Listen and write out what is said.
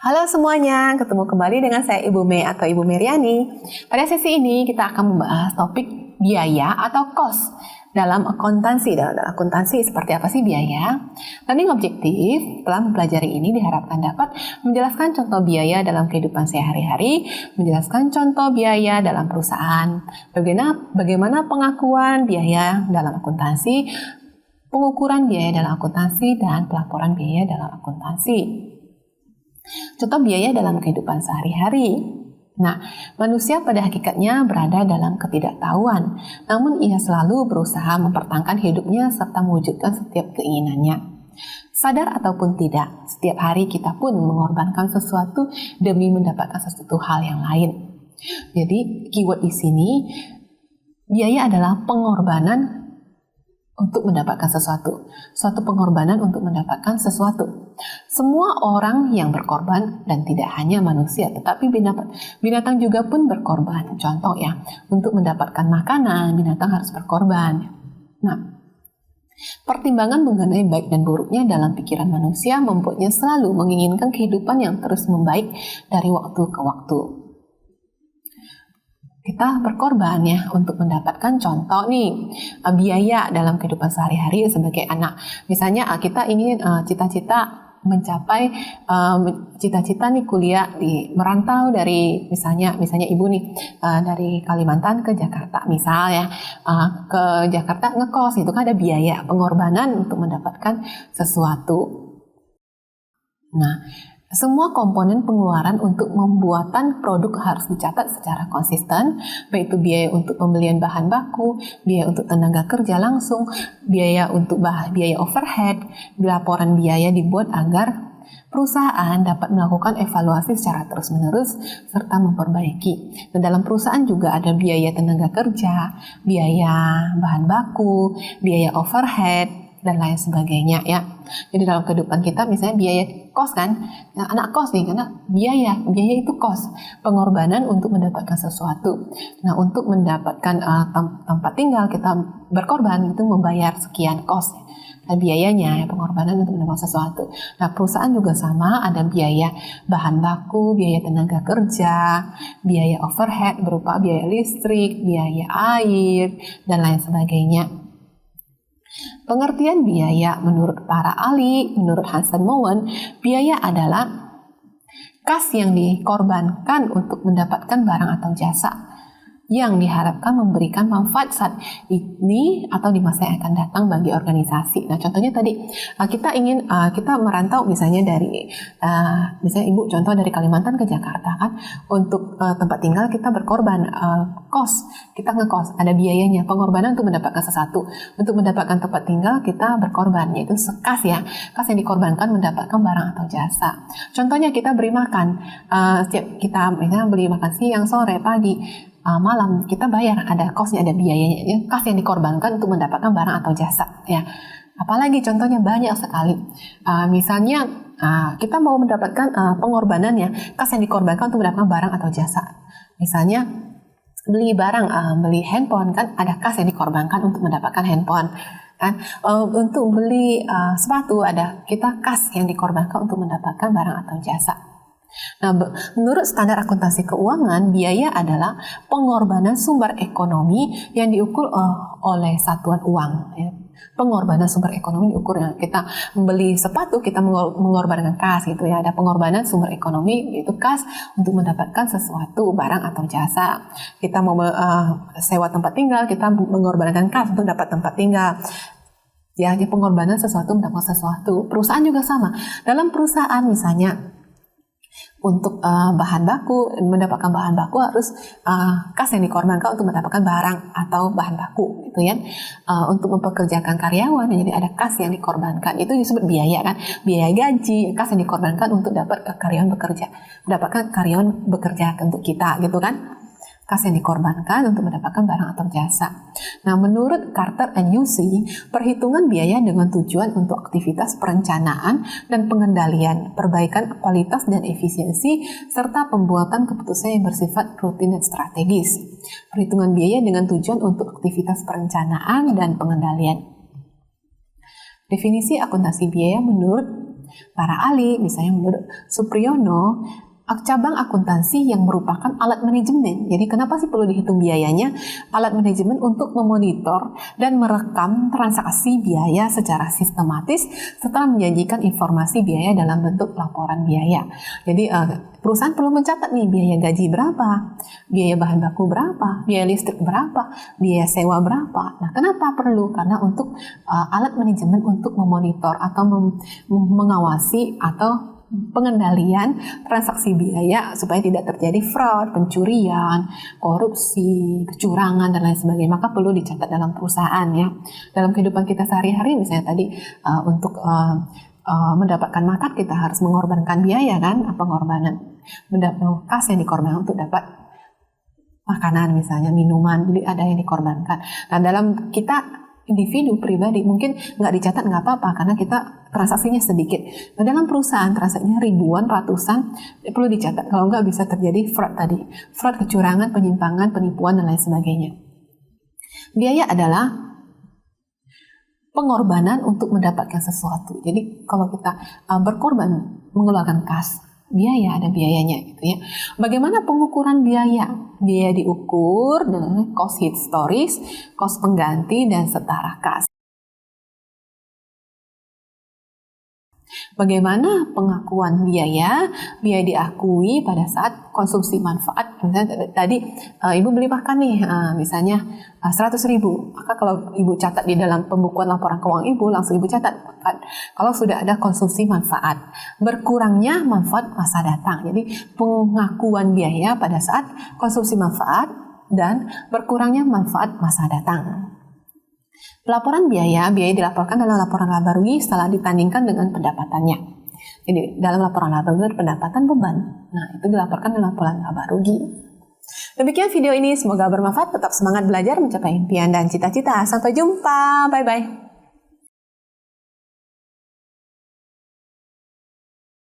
Halo semuanya, ketemu kembali dengan saya Ibu Mei atau Ibu Meriani. Pada sesi ini kita akan membahas topik biaya atau cost dalam akuntansi. Dalam akuntansi seperti apa sih biaya? Learning objektif telah mempelajari ini diharapkan dapat menjelaskan contoh biaya dalam kehidupan sehari-hari, menjelaskan contoh biaya dalam perusahaan, bagaimana pengakuan biaya dalam akuntansi, pengukuran biaya dalam akuntansi, dan pelaporan biaya dalam akuntansi. Contoh biaya dalam kehidupan sehari-hari. Nah, manusia pada hakikatnya berada dalam ketidaktahuan, namun ia selalu berusaha mempertahankan hidupnya serta mewujudkan setiap keinginannya. Sadar ataupun tidak, setiap hari kita pun mengorbankan sesuatu demi mendapatkan sesuatu hal yang lain. Jadi, keyword di sini, biaya adalah pengorbanan untuk mendapatkan sesuatu. Suatu pengorbanan untuk mendapatkan sesuatu. Semua orang yang berkorban, dan tidak hanya manusia, tetapi binatang juga pun berkorban. Contoh ya, untuk mendapatkan makanan, binatang harus berkorban. Nah, pertimbangan mengenai baik dan buruknya dalam pikiran manusia membuatnya selalu menginginkan kehidupan yang terus membaik dari waktu ke waktu. Kita berkorban ya untuk mendapatkan contoh nih biaya dalam kehidupan sehari-hari sebagai anak. Misalnya kita ingin cita-cita mencapai cita-cita nih kuliah merantau dari misalnya ibu nih dari Kalimantan ke Jakarta misalnya ke Jakarta ngekos, itu kan ada biaya pengorbanan untuk mendapatkan sesuatu. Nah, semua komponen pengeluaran untuk pembuatan produk harus dicatat secara konsisten, baik itu biaya untuk pembelian bahan baku, biaya untuk tenaga kerja langsung, biaya untuk biaya overhead. Laporan biaya dibuat agar perusahaan dapat melakukan evaluasi secara terus-menerus serta memperbaiki. Dan dalam perusahaan juga ada biaya tenaga kerja, biaya bahan baku, biaya overhead, dan lain sebagainya ya. Jadi dalam kehidupan kita misalnya biaya kos kan, nah, anak kos nih karena biaya itu kos, pengorbanan untuk mendapatkan sesuatu. Nah, untuk mendapatkan tempat tinggal kita berkorban itu membayar sekian kos. Nah, biayanya pengorbanan untuk mendapatkan sesuatu. Nah, perusahaan juga sama, ada biaya bahan baku, biaya tenaga kerja, biaya overhead berupa biaya listrik, biaya air, dan lain sebagainya. Pengertian biaya menurut para ahli, menurut Hansen Moen, biaya adalah kas yang dikorbankan untuk mendapatkan barang atau jasa yang diharapkan memberikan manfaat saat ini atau di masa yang akan datang bagi organisasi. Nah, contohnya tadi kita ingin kita merantau misalnya dari misalnya ibu contoh dari Kalimantan ke Jakarta kan, untuk tempat tinggal kita berkorban kos, kita ngekos, ada biayanya, pengorbanan untuk mendapatkan sesuatu. Untuk mendapatkan tempat tinggal kita berkorban, yaitu kas ya, kas yang dikorbankan mendapatkan barang atau jasa. Contohnya kita beri makan, setiap kita misalnya beli makan siang, sore, pagi, malam, kita bayar, ada kosnya, ada biayanya, ya, kas yang dikorbankan untuk mendapatkan barang atau jasa ya. Apalagi contohnya banyak sekali, misalnya kita mau mendapatkan pengorbanan ya, kas yang dikorbankan untuk mendapatkan barang atau jasa. Misalnya beli barang, beli handphone kan, ada kas yang dikorbankan untuk mendapatkan handphone kan. Untuk beli sepatu, ada kita kas yang dikorbankan untuk mendapatkan barang atau jasa. Nah, menurut standar akuntansi keuangan, biaya adalah pengorbanan sumber ekonomi yang diukur oleh satuan uang. Ya. Pengorbanan sumber ekonomi diukur, ya. Kita membeli sepatu, kita mengorbankan kas gitu ya. Ada pengorbanan sumber ekonomi, yaitu kas untuk mendapatkan sesuatu, barang atau jasa. Kita mau sewa tempat tinggal, kita mengorbankan kas untuk dapat tempat tinggal. Ya, jadi pengorbanan sesuatu mendapatkan sesuatu. Perusahaan juga sama. Dalam perusahaan misalnya, untuk bahan baku, mendapatkan bahan baku harus kas yang dikorbankan untuk mendapatkan barang atau bahan baku gitu ya. Untuk mempekerjakan karyawan, jadi ada kas yang dikorbankan, itu disebut biaya kan, biaya gaji, kas yang dikorbankan untuk dapat karyawan bekerja, mendapatkan karyawan bekerja untuk kita gitu kan. Kas yang dikorbankan untuk mendapatkan barang atau jasa. Nah, menurut Carter and Yusi, perhitungan biaya dengan tujuan untuk aktivitas perencanaan dan pengendalian, perbaikan kualitas dan efisiensi, serta pembuatan keputusan yang bersifat rutin dan strategis. Perhitungan biaya dengan tujuan untuk aktivitas perencanaan dan pengendalian. Definisi akuntansi biaya menurut para ahli, misalnya menurut Supriyono, cabang akuntansi yang merupakan alat manajemen. Jadi kenapa sih perlu dihitung biayanya? Alat manajemen untuk memonitor dan merekam transaksi biaya secara sistematis setelah menjanjikan informasi biaya dalam bentuk laporan biaya. Jadi perusahaan perlu mencatat nih biaya gaji berapa, biaya bahan baku berapa, biaya listrik berapa, biaya sewa berapa. Nah, kenapa perlu? Karena untuk alat manajemen untuk memonitor atau mengawasi atau pengendalian transaksi biaya supaya tidak terjadi fraud, pencurian, korupsi, kecurangan dan lain sebagainya. Maka perlu dicatat dalam perusahaan ya. Dalam kehidupan kita sehari-hari misalnya tadi untuk mendapatkan makan kita harus mengorbankan biaya kan, pengorbanan kas yang dikorbankan untuk dapat makanan misalnya, minuman, jadi ada yang dikorbankan. Nah dalam kita individu pribadi mungkin nggak dicatat nggak apa-apa karena kita transaksinya sedikit. Nah, dalam perusahaan transaksinya ribuan, ratusan, perlu dicatat. Kalau nggak bisa terjadi fraud tadi, fraud, kecurangan, penyimpangan, penipuan dan lain sebagainya. Biaya adalah pengorbanan untuk mendapatkan sesuatu. Jadi kalau kita berkorban mengeluarkan kas, biaya ada biayanya gitu ya. Bagaimana pengukuran biaya? Biaya diukur dengan cost historis, cost pengganti dan setara kas. Bagaimana pengakuan biaya? Biaya diakui pada saat konsumsi manfaat. Misalnya tadi Ibu beli makan nih, misalnya 100.000. Maka kalau Ibu catat di dalam pembukuan laporan keuangan Ibu, langsung Ibu catat kalau sudah ada konsumsi manfaat. Berkurangnya manfaat masa datang. Jadi pengakuan biaya pada saat konsumsi manfaat dan berkurangnya manfaat masa datang. Pelaporan biaya dilaporkan dalam laporan laba rugi setelah ditandingkan dengan pendapatannya. Jadi dalam laporan laba rugi pendapatan beban. Nah, itu dilaporkan dalam laporan laba rugi. Demikian video ini, semoga bermanfaat. Tetap semangat belajar mencapai impian dan cita-cita. Sampai jumpa. Bye-bye.